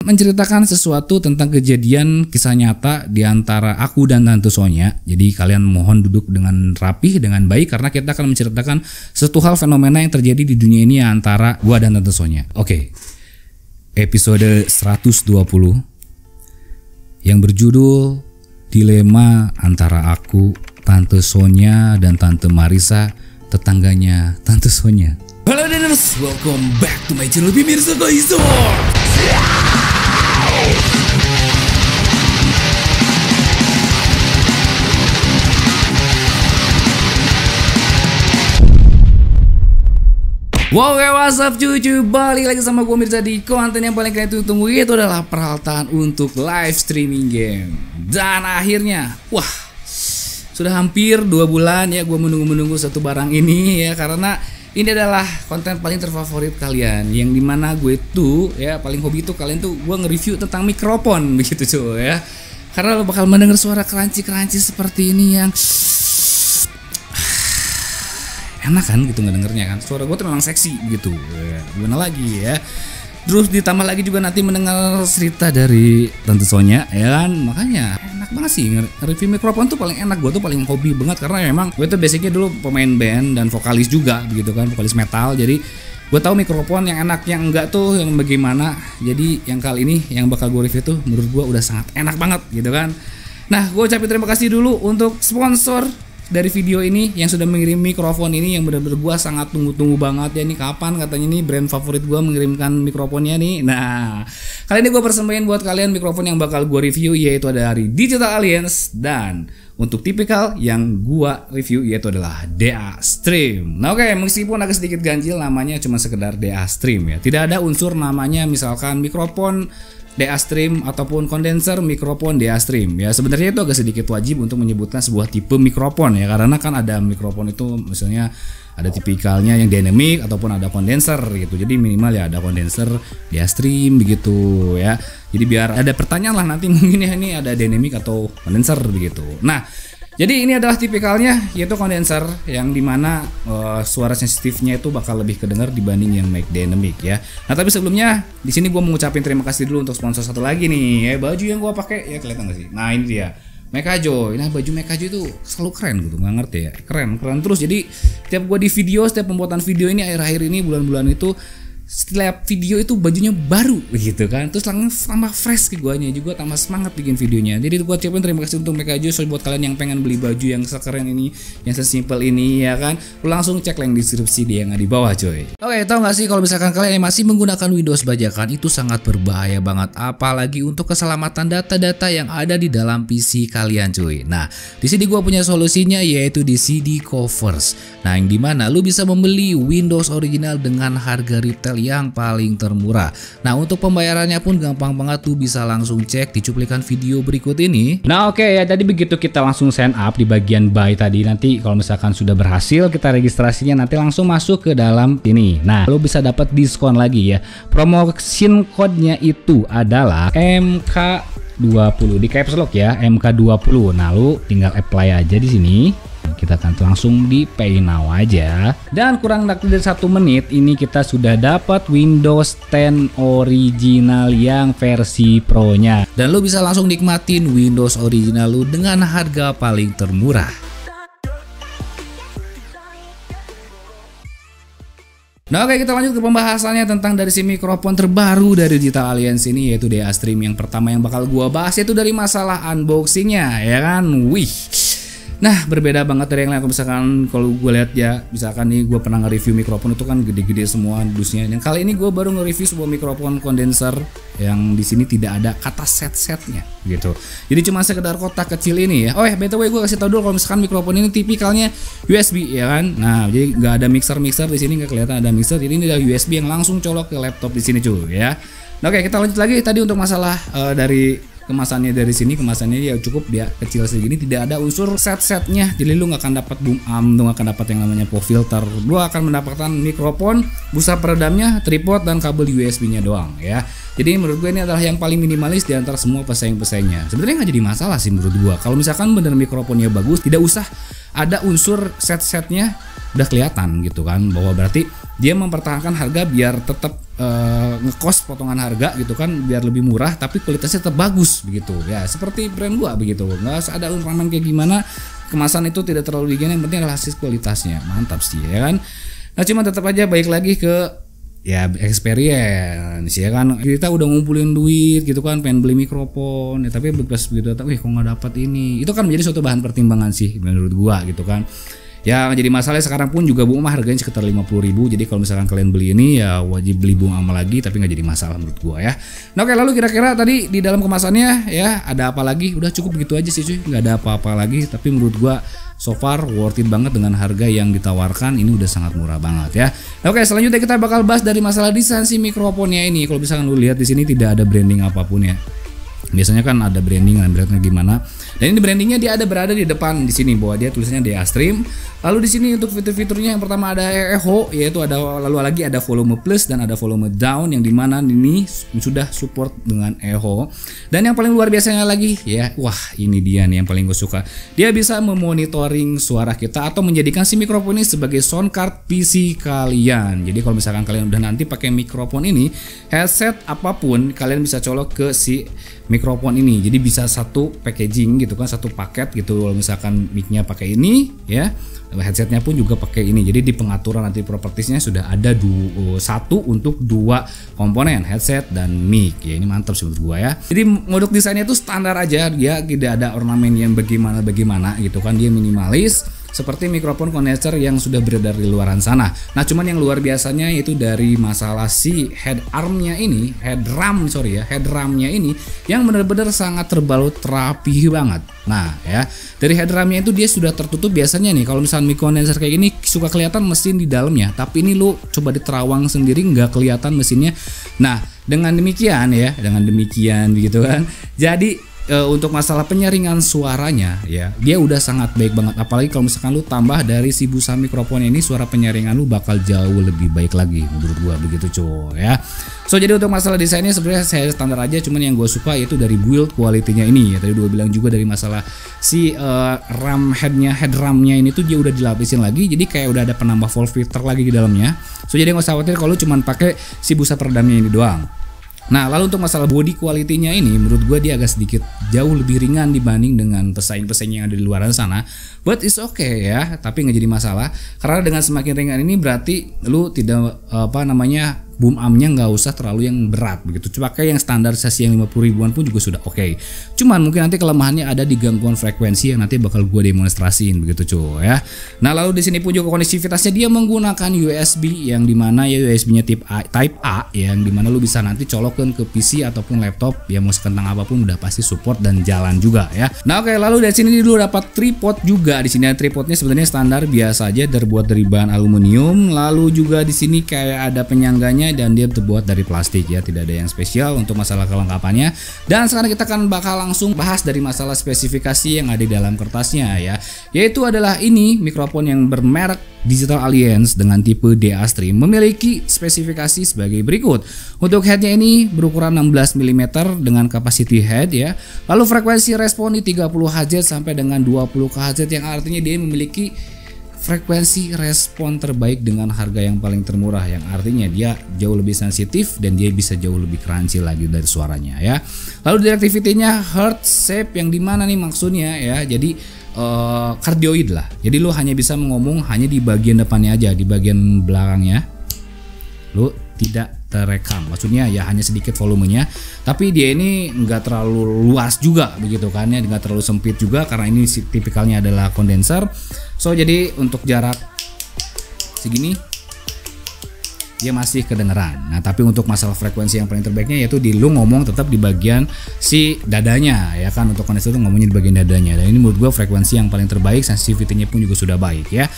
menceritakan sesuatu tentang kejadian kisah nyata di antara aku dan Tante Sonya. Jadi kalian mohon duduk dengan rapih, dengan baik, karena kita akan menceritakan suatu hal fenomena yang terjadi di dunia ini antara gua dan Tante Sonya. Oke. Episode 120 yang berjudul Dilema Antara Aku, Tante Sonya, dan Tante Marisa, tetangganya Tante Sonya. Halo Deners, welcome back to my channel Pemirsa Koizor. Wow, what's up cucu, balik lagi sama gue Mirza di konten yang paling kalian tunggu, itu adalah peralatan untuk live streaming game. Dan akhirnya, wah, sudah hampir 2 bulan ya gue menunggu satu barang ini ya, karena ini adalah konten paling terfavorit kalian, yang dimana gue tuh ya paling hobi tuh kalian tuh gue nge-review tentang mikrofon begitu cuy ya, karena lo bakal mendengar suara keranci seperti ini yang enak kan gitu ngedengernya kan, suara gue tuh memang seksi gitu ya. Gimana lagi ya, terus ditambah lagi juga nanti mendengar cerita dari Tante Sonya ya kan, makanya enak banget sih nge-review mikrofon tuh paling enak. Gue tuh paling hobi banget karena memang gue tuh basicnya dulu pemain band dan vokalis juga begitu kan, vokalis metal, jadi gue tahu mikrofon yang enak yang enggak tuh yang bagaimana. Jadi yang kali ini yang bakal gue review tuh menurut gue udah sangat enak banget gitu kan. Nah, gue ucapin terima kasih dulu untuk sponsor dari video ini yang sudah mengirim mikrofon ini, yang benar-benar gue sangat tunggu-tunggu banget ya. Ini kapan katanya nih brand favorit gue mengirimkan mikrofonnya nih. Nah, kali ini gue persembahin buat kalian mikrofon yang bakal gue review, yaitu ada dari Digital Alliance, dan untuk tipikal yang gue review yaitu adalah DA Stream. Nah oke, meskipun agak sedikit ganjil namanya, cuma sekedar DA Stream ya, tidak ada unsur namanya misalkan mikrofon DA Stream ataupun kondenser mikrofon DA Stream ya. Sebenarnya itu agak sedikit wajib untuk menyebutkan sebuah tipe mikrofon ya, karena kan ada mikrofon itu misalnya ada tipikalnya yang dynamic ataupun ada kondenser gitu. Jadi minimal ya ada kondenser DA Stream begitu ya. Jadi biar ada pertanyaan lah nanti mungkin ya, ini ada dynamic atau kondenser begitu. Nah, jadi ini adalah tipikalnya, yaitu kondenser yang dimana suara sensitifnya itu bakal lebih kedengar dibanding yang mic dynamic ya. Nah tapi sebelumnya di sini gue mau ngucapin terima kasih dulu untuk sponsor satu lagi nih ya, baju yang gue pakai ya, kelihatan gak sih? Nah ini dia Mekajo. Nah baju Mekajo itu selalu keren gitu, nggak ngerti ya, keren terus. Jadi setiap gue di video, setiap pembuatan video ini akhir-akhir ini bulan-bulan itu, setiap video itu bajunya baru gitu kan, terus langsung tambah fresh ke guanya juga, tambah semangat bikin videonya. Jadi gue ucapin terima kasih untuk Mekajo. So buat kalian yang pengen beli baju yang sekeren ini, yang sesimpel ini ya kan, lu langsung cek link deskripsi dia yang ada di bawah coy. Oke, tau gak sih kalau misalkan kalian yang masih menggunakan Windows bajakan itu sangat berbahaya banget, apalagi untuk keselamatan data-data yang ada di dalam PC kalian cuy. Nah di sini gue punya solusinya, yaitu di CD Covers. Nah yang dimana lu bisa membeli Windows original dengan harga retail yang paling termurah. Nah untuk pembayarannya pun gampang banget, tuh bisa langsung cek di cuplikan video berikut ini. Nah oke ya, tadi begitu kita langsung sign up di bagian buy tadi, nanti kalau misalkan sudah berhasil kita registrasinya nanti langsung masuk ke dalam ini. Nah lo bisa dapat diskon lagi ya, promotion code-nya itu adalah MK20 di caps lock ya, MK20. Nah lo tinggal apply aja di sini. Kita akan langsung di pay now aja, dan kurang dari 1 menit ini kita sudah dapat Windows 10 original yang versi Pro nya, dan lu bisa langsung nikmatin Windows original lu dengan harga paling termurah. Nah oke, kita lanjut ke pembahasannya tentang dari si mikrofon terbaru dari Digital Alliance ini, yaitu DA Stream. Yang pertama yang bakal gua bahas itu dari masalah unboxingnya ya kan. Wih, nah berbeda banget dari yang lain. Misalkan kalau gue lihat ya, misalkan nih gue pernah nge-review mikrofon itu kan gede-gede semua dusnya. Yang kali ini gue baru nge-review sebuah mikrofon kondenser yang di sini tidak ada kata set-setnya gitu. Jadi cuma sekedar kotak kecil ini ya. Oh ya, btw gue kasih tau dulu kalau misalkan mikrofon ini tipikalnya USB ya kan. Nah jadi nggak ada mixer di sini, nggak kelihatan ada mixer. Jadi ini adalah USB yang langsung colok ke laptop di sini cuy ya. Nah, oke, kita lanjut lagi tadi untuk masalah dari kemasannya. Dari sini kemasannya ya cukup dia kecil segini, tidak ada unsur set-setnya, jadi lu nggak akan dapat boom amp, lu nggak akan dapat yang namanya pop filter, lu akan mendapatkan mikrofon, busa peredamnya, tripod, dan kabel USB nya doang ya. Jadi menurut gue ini adalah yang paling minimalis di antara semua pesaing-pesaingnya. Sebenarnya nggak jadi masalah sih menurut gue. Kalau misalkan bener mikrofonnya bagus, tidak usah ada unsur set-setnya udah kelihatan gitu kan, bahwa berarti dia mempertahankan harga biar tetap ngekos potongan harga gitu kan, biar lebih murah tapi kualitasnya tetap bagus begitu ya, seperti brand gua begitu. Nggak usah ada uraman kayak gimana, kemasan itu tidak terlalu digini, yang penting adalah hasil kualitasnya mantap sih ya kan. Nah cuma tetap aja balik lagi ke ya experience ya kan, kita udah ngumpulin duit gitu kan, pengen beli mikrofon ya, tapi bekas begitu kok nggak dapat ini, itu kan menjadi suatu bahan pertimbangan sih menurut gua gitu kan. Ya jadi masalahnya sekarang pun juga boom harganya sekitar 50.000. Jadi kalau misalkan kalian beli ini ya wajib beli boom lagi, tapi nggak jadi masalah menurut gua ya. Nah oke, lalu kira-kira tadi di dalam kemasannya ya ada apa lagi? Udah cukup begitu aja sih cuy, nggak ada apa-apa lagi. Tapi menurut gua so far worth it banget dengan harga yang ditawarkan, ini udah sangat murah banget ya. Nah, oke, selanjutnya kita bakal bahas dari masalah desain si mikrofonnya ini. Kalau misalkan lu lihat di sini tidak ada branding apapun ya. Biasanya kan ada branding, brandnya gimana. Dan ini brandingnya dia ada berada di depan di sini, bahwa dia tulisannya DA Stream. Lalu di sini untuk fitur-fiturnya yang pertama ada echo, yaitu ada, lalu lagi ada volume plus dan ada volume down, yang dimana ini sudah support dengan echo. Dan yang paling luar biasanya lagi ya, wah ini dia nih yang paling gue suka. Dia bisa memonitoring suara kita atau menjadikan si mikrofon ini sebagai sound card PC kalian. Jadi kalau misalkan kalian udah nanti pakai mikrofon ini, headset apapun kalian bisa colok ke si mikrofon ini. Jadi bisa satu packaging gitu kan, satu paket gitu. Kalau misalkan mic-nya pakai ini ya, headsetnya pun juga pakai ini. Jadi di pengaturan nanti propertiesnya sudah ada satu untuk dua komponen, headset dan mic ya. Ini mantap sih menurut gua ya. Jadi moduk desainnya itu standar aja, dia tidak ada ornamen yang bagaimana gitu kan, dia minimalis seperti mikrofon kondenser yang sudah beredar di luaran sana. Nah cuman yang luar biasanya itu dari masalah si head armnya ini, headramnya ini yang benar-benar sangat terbalut rapi banget. Nah ya, dari headramnya itu dia sudah tertutup. Biasanya nih kalau misalnya mic kondenser kayak gini suka kelihatan mesin di dalamnya, tapi ini lu coba diterawang sendiri nggak kelihatan mesinnya. Nah dengan demikian gitu kan, jadi untuk masalah penyaringan suaranya ya, dia udah sangat baik banget. Apalagi kalau misalkan lu tambah dari si busa mikrofon ini, suara penyaringan lu bakal jauh lebih baik lagi menurut gua begitu cuy ya. So jadi untuk masalah desainnya sebenarnya saya standar aja, cuman yang gue suka yaitu dari build quality-nya ini ya. Tadi gue bilang juga dari masalah si headramnya ini tuh dia udah dilapisin lagi, jadi kayak udah ada penambah volt filter lagi di dalamnya. So jadi nggak usah khawatir kalau cuman pakai si busa peredamnya ini doang. Nah lalu untuk masalah body quality-nya ini menurut gue dia agak sedikit jauh lebih ringan dibanding dengan pesaing-pesaing yang ada di luar sana. But it's okay ya, tapi nggak jadi masalah, karena dengan semakin ringan ini berarti lu tidak boom armnya nggak usah terlalu yang berat begitu. Pakai yang standarisasi yang 50 ribuan pun juga sudah oke. Cuman mungkin nanti kelemahannya ada di gangguan frekuensi yang nanti bakal gue demonstrasiin begitu cuy ya. Nah lalu di sini pun juga konektivitasnya dia menggunakan USB yang dimana ya USB-nya Type A yang dimana lu bisa nanti colokin ke PC ataupun laptop ya, mau sekentang apapun udah pasti support dan jalan juga ya. Nah oke, lalu dari sini dulu dapat tripod juga. Di sini tripodnya sebenarnya standar biasa aja, terbuat dari bahan aluminium. Lalu juga di sini kayak ada penyangganya dan dia terbuat dari plastik ya, tidak ada yang spesial untuk masalah kelengkapannya. Dan sekarang kita akan bakal langsung bahas dari masalah spesifikasi yang ada di dalam kertasnya ya, yaitu adalah ini mikrofon yang bermerek Digital Alliance dengan tipe DA Stream memiliki spesifikasi sebagai berikut. Untuk headnya ini berukuran 16 mm dengan capacity head ya. Lalu frekuensi respon di 30 Hz sampai dengan 20 Hz, yang artinya dia memiliki frekuensi respon terbaik dengan harga yang paling termurah, yang artinya dia jauh lebih sensitif dan dia bisa jauh lebih crunchy lagi dari suaranya ya. Lalu directivity-nya heart shape, yang dimana nih maksudnya ya, jadi kardioid lah. Jadi lu hanya bisa ngomong hanya di bagian depannya aja, di bagian belakangnya lu tidak terekam. Maksudnya ya hanya sedikit volumenya, tapi dia ini enggak terlalu luas juga begitu kan ya, enggak terlalu sempit juga karena ini tipikalnya adalah kondenser. So jadi untuk jarak segini dia masih kedengeran. Nah tapi untuk masalah frekuensi yang paling terbaiknya yaitu di lu ngomong tetap di bagian si dadanya ya kan. Untuk kondenser itu ngomongnya di bagian dadanya, dan ini menurut gua frekuensi yang paling terbaik. Sensitivity-nya pun juga sudah baik ya.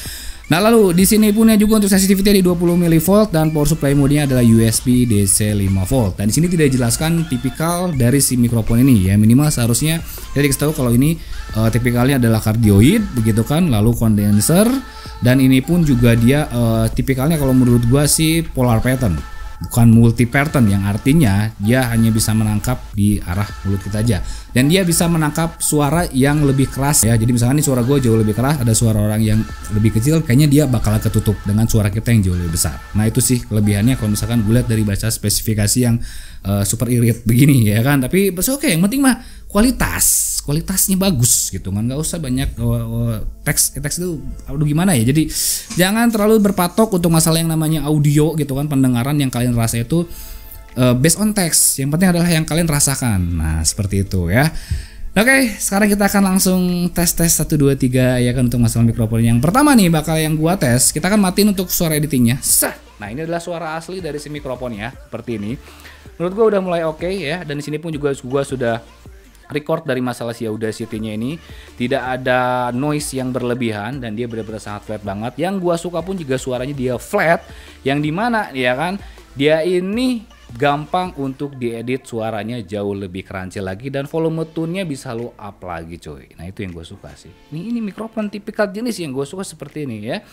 Nah lalu di sini punya juga untuk sensitivity di 20 mV dan power supply mode-nya adalah USB DC 5V. Dan di sini tidak dijelaskan tipikal dari si mikrofon ini ya, minimal seharusnya jadi kita tahu kalau ini tipikalnya adalah kardioid begitu kan, lalu kondenser, dan ini pun juga dia tipikalnya kalau menurut gua sih polar pattern. bukan multi pattern, yang artinya dia hanya bisa menangkap di arah mulut kita aja, dan dia bisa menangkap suara yang lebih keras ya. Jadi misalkan nih suara gue jauh lebih keras, ada suara orang yang lebih kecil, kayaknya dia bakal ketutup dengan suara kita yang jauh lebih besar. Nah itu sih kelebihannya kalau misalkan gue lihat dari baca spesifikasi yang super irit begini ya kan. Tapi oke, yang penting mah kualitasnya bagus gitu kan, nggak usah banyak teks itu aduh gimana ya. Jadi jangan terlalu berpatok untuk masalah yang namanya audio gitu kan, pendengaran yang kalian rasa itu based on text, yang penting adalah yang kalian rasakan. Nah seperti itu ya. Oke, sekarang kita akan langsung tes 1 2 3 ya kan untuk masalah mikrofon. Yang pertama nih bakal yang gua tes, kita akan matiin untuk suara editingnya. Nah ini adalah suara asli dari si mikrofon ya, seperti ini. Menurut gua udah mulai oke ya, dan di sini pun juga gua sudah record dari masalah si Audacity-nya ini, tidak ada noise yang berlebihan dan dia benar-benar sangat flat banget. Yang gua suka pun juga suaranya dia flat, yang dimana ya kan dia ini gampang untuk diedit, suaranya jauh lebih crunchy lagi, dan volume tune-nya bisa lo up lagi coy. Nah itu yang gue suka sih. Ini mikrofon tipikal jenis yang gue suka seperti ini ya.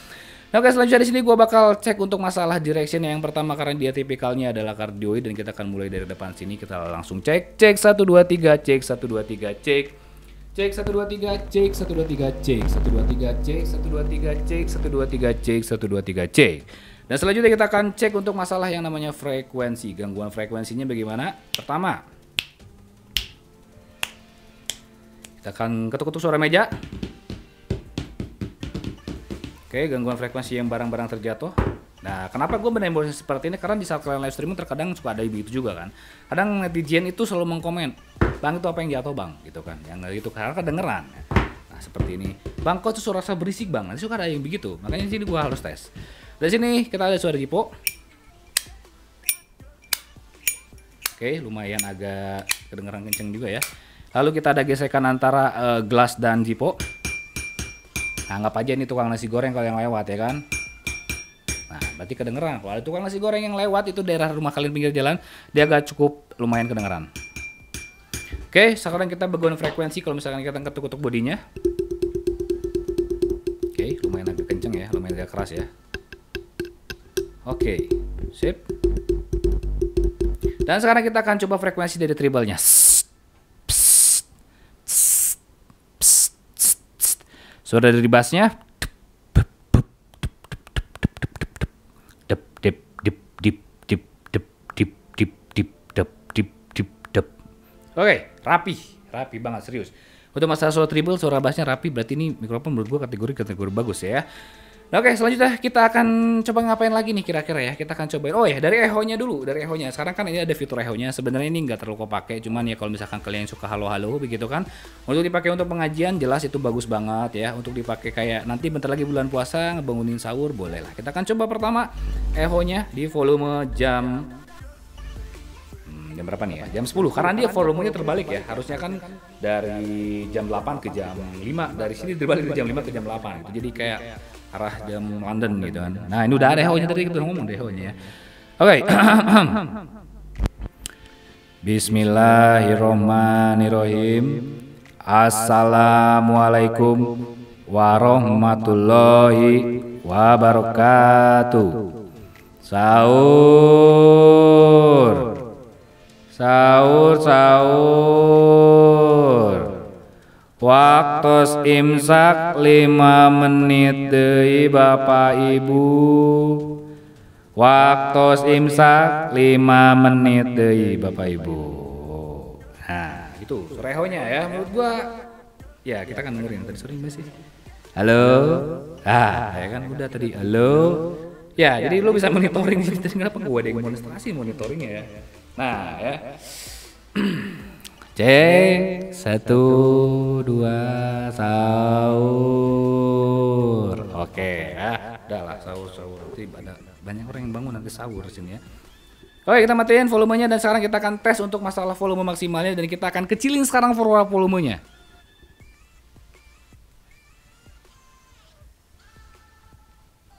Nah oke, selanjutnya di sini gue bakal cek untuk masalah direction yang pertama, karena dia tipikalnya adalah cardioid, dan kita akan mulai dari depan sini. Kita langsung cek 1 2 3 cek 1 2 3 cek 1 2 3 cek 1 2 3 cek 1 2 3 cek 1 2 3 cek 1 2 3 cek 1 2 3 cek. Dan selanjutnya kita akan cek untuk masalah yang namanya frekuensi, gangguan frekuensinya bagaimana. Pertama, kita akan ketuk-ketuk suara meja. Oke, gangguan frekuensi yang barang-barang terjatuh. Nah, kenapa gue benar-benar seperti ini? Karena di saat kalian live streaming terkadang suka ada begitu juga kan. Kadang netizen itu selalu mengkomen, "Bang, itu apa yang jatuh bang?" Gitu kan. Yang itu karena kedengeran. Nah, seperti ini. "Bang, kok itu suara berisik bang?" Nanti suka ada yang begitu. Makanya di sini gue harus tes. Dari sini kita ada suara jipo. Oke, lumayan agak kedengeran kenceng juga ya. Lalu kita ada gesekan antara gelas dan jipo. Nah, anggap aja ini tukang nasi goreng kalau yang lewat ya kan. Nah, berarti kedengeran. Kalau ada tukang nasi goreng yang lewat itu daerah rumah kalian pinggir jalan, dia agak cukup lumayan kedengeran. Oke, sekarang kita bagian frekuensi. Kalau misalkan kita ketuk-ketuk bodinya. Oke, lumayan agak kenceng ya, lumayan agak keras ya. Oke, sip. Dan sekarang kita akan coba frekuensi dari treble-nya. Suara dari bassnya. Oke, rapi banget, serius. Untuk masalah suara treble, suara bassnya rapi, berarti ini mikrofon menurut gua kategori bagus ya. Nah, oke, selanjutnya kita akan coba ngapain lagi nih kira-kira ya. Kita akan cobain, oh ya, dari echo-nya dulu, dari echo-nya. Sekarang kan ini ada fitur echo-nya. Sebenarnya ini nggak terlalu kepake, cuman ya kalau misalkan kalian suka halo-halo begitu kan, untuk dipakai untuk pengajian jelas itu bagus banget ya. Untuk dipakai kayak nanti bentar lagi bulan puasa ngebangunin sahur, boleh lah. Kita akan coba pertama echo-nya di volume jam berapa nih ya? Jam 10, karena dia volumenya terbalik ya. Harusnya kan dari jam 8 ke jam 5, dari sini terbalik dari jam 5 ke jam 8 gitu. Jadi kayak arah jam London gitu kan. Nah, ini udah ada echo-nya, tadi kita ngomong deh echo-nya ya. Oke. Bismillahirrahmanirrahim. Assalamualaikum warahmatullahi wabarakatuh. Sahur. Waktos imsak 5 menit deui Bapak Ibu. Waktos imsak 5 menit deui Bapak Ibu. Nah, itu surehonya ya. Menurut gua ya kita kan dengerin tadi sering masih. Halo. Ya kan udah tadi. Halo. Ya, jadi lu bisa monitoring di sini. Kenapa gua ada yang monitoringnya ya. Nah ya. Cek 1 2 sahur. Oke ya. Udahlah sahur. Nanti banyak orang yang bangun nanti sahur di sini ya. Oke, kita matiin volumenya dan sekarang kita akan tes untuk masalah volume maksimalnya, dan kita akan kecilin sekarang volumenya.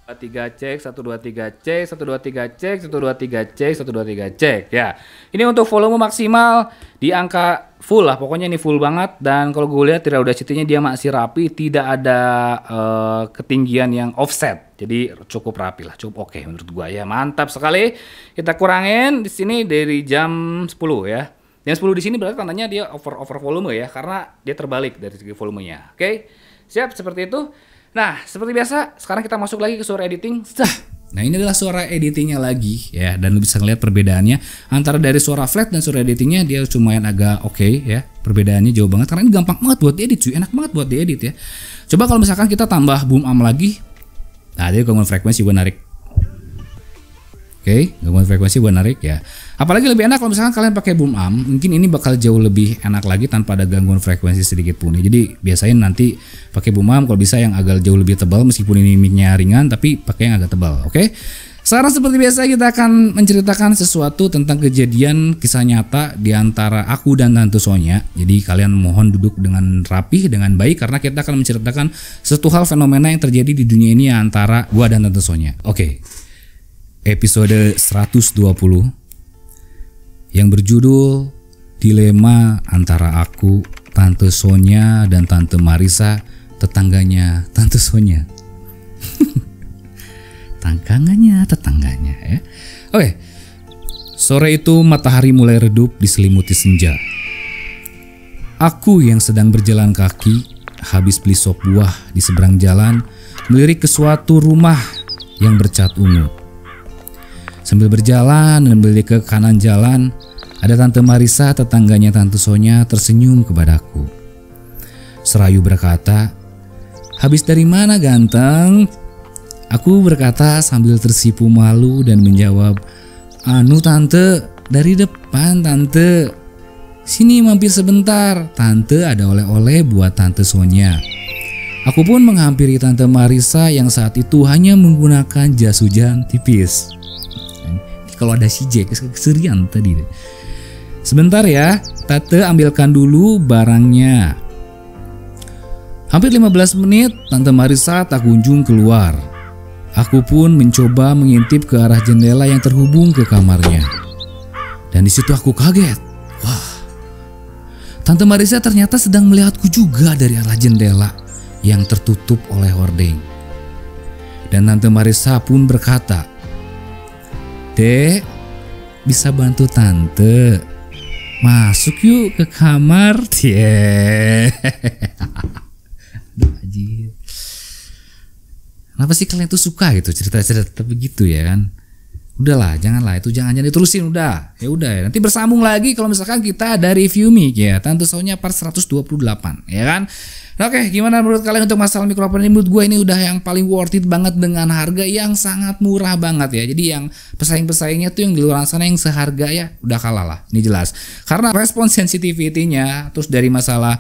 3 cek, 1 2 3 cek, 1 2 3 cek, 1 2 3 cek, 1 2 3 cek ya. Ini untuk volume maksimal di angka full lah, pokoknya ini full banget. Dan kalau gue lihat Audacity-nya dia masih rapi, tidak ada ketinggian yang offset Jadi cukup rapi lah, cukup oke menurut gua ya. Mantap sekali. Kita kurangin di sini dari jam 10 ya. Jam 10 di sini berarti tandanya dia over volume ya, karena dia terbalik dari segi volumenya. Oke. Siap, seperti itu. Nah, seperti biasa, sekarang kita masuk lagi ke suara editing. Nah, ini adalah suara editingnya lagi ya, dan lu bisa ngeliat perbedaannya antara dari suara flat dan suara editingnya. Dia lumayan agak oke ya, perbedaannya jauh banget karena ini gampang banget buat diedit cuy, enak banget buat diedit ya. Coba kalau misalkan kita tambah boom arm lagi, nah dia gangguan frekuensi gue narik. Oke, gangguan frekuensi gue narik ya. Apalagi lebih enak kalau misalkan kalian pakai boom arm, mungkin ini bakal jauh lebih enak lagi tanpa ada gangguan frekuensi sedikit pun. Jadi biasain nanti pakai boom arm kalau bisa yang agak jauh lebih tebal, meskipun ini mic-nya ringan tapi pakai yang agak tebal. Oke. Sekarang seperti biasa kita akan menceritakan sesuatu tentang kejadian kisah nyata di antara aku dan Tante Sonya. Jadi kalian mohon duduk dengan rapih, dengan baik, karena kita akan menceritakan satu hal fenomena yang terjadi di dunia ini antara gua dan Tante Sonya. Oke. Episode 120 yang berjudul Dilema Antara Aku, Tante Sonya dan Tante Marisa, tetangganya Tante Sonya. tetangganya ya. Oke. Sore itu matahari mulai redup diselimuti senja. Aku yang sedang berjalan kaki habis beli sop buah di seberang jalan melirik ke suatu rumah yang bercat ungu. Sambil berjalan dan melirik ke kanan jalan, ada Tante Marisa, tetangganya Tante Sonya, tersenyum kepadaku. Serayu berkata, "Habis dari mana ganteng?" Aku berkata sambil tersipu malu dan menjawab, "Anu tante, dari depan tante. Sini mampir sebentar, tante ada oleh-oleh buat Tante Sonya." Aku pun menghampiri Tante Marisa yang saat itu hanya menggunakan jas hujan tipis. Kalau ada si Jack keserian tadi. "Sebentar ya, Tante ambilkan dulu barangnya." Hampir 15 menit Tante Marisa tak kunjung keluar. Aku pun mencoba mengintip ke arah jendela yang terhubung ke kamarnya. Dan di situ aku kaget. Wah, Tante Marisa ternyata sedang melihatku juga dari arah jendela yang tertutup oleh hordeng. Dan Tante Marisa pun berkata, "Dek, bisa bantu tante? Masuk yuk ke kamar." Kenapa sih kalian tuh suka gitu cerita-cerita begitu ya kan? Udahlah, jangan diterusin udah. Ya udah ya, nanti bersambung lagi kalau misalkan kita ada review mic ya, Tante Sonya part 128 ya kan? Oke, gimana menurut kalian untuk masalah mikrofon ini? Menurut gue ini udah yang paling worth it banget dengan harga yang sangat murah banget ya. Jadi yang pesaing-pesaingnya tuh yang di luar sana yang seharga ya udah kalah lah. Ini jelas. Karena respon sensitivity-nya, terus dari masalah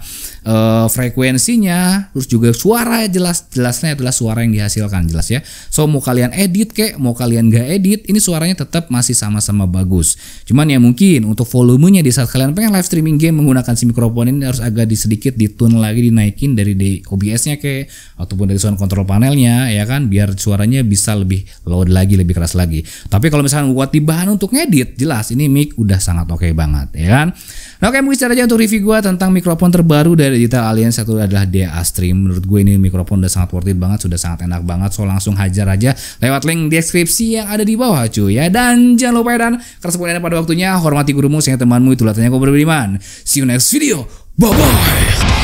frekuensinya, terus juga suara jelasnya adalah suara yang dihasilkan jelas ya. So mau kalian edit kek, mau kalian gak edit, ini suaranya tetap masih sama-sama bagus. Cuman ya mungkin untuk volumenya di saat kalian pengen live streaming game menggunakan si mikrofon ini harus agak sedikit ditune lagi, dinaikin dari OBS-nya ke ataupun dari sound control panelnya ya kan, biar suaranya bisa lebih loud lagi, lebih keras lagi. Tapi kalau misalkan buat di bahan untuk ngedit, jelas ini mic udah sangat oke banget ya kan. Nah, oke, mungkin secara aja untuk review gue tentang mikrofon terbaru dari Digital Alliance, satu adalah DA Stream. Menurut gue ini mikrofon udah sangat worth it banget, sudah sangat enak banget. So langsung hajar aja lewat link deskripsi yang ada di bawah cuy ya. Dan jangan lupa ya, dan karena pada waktunya hormati gurumu, saya temanmu, itulah tanya kau beriman. See you next video. Bye bye.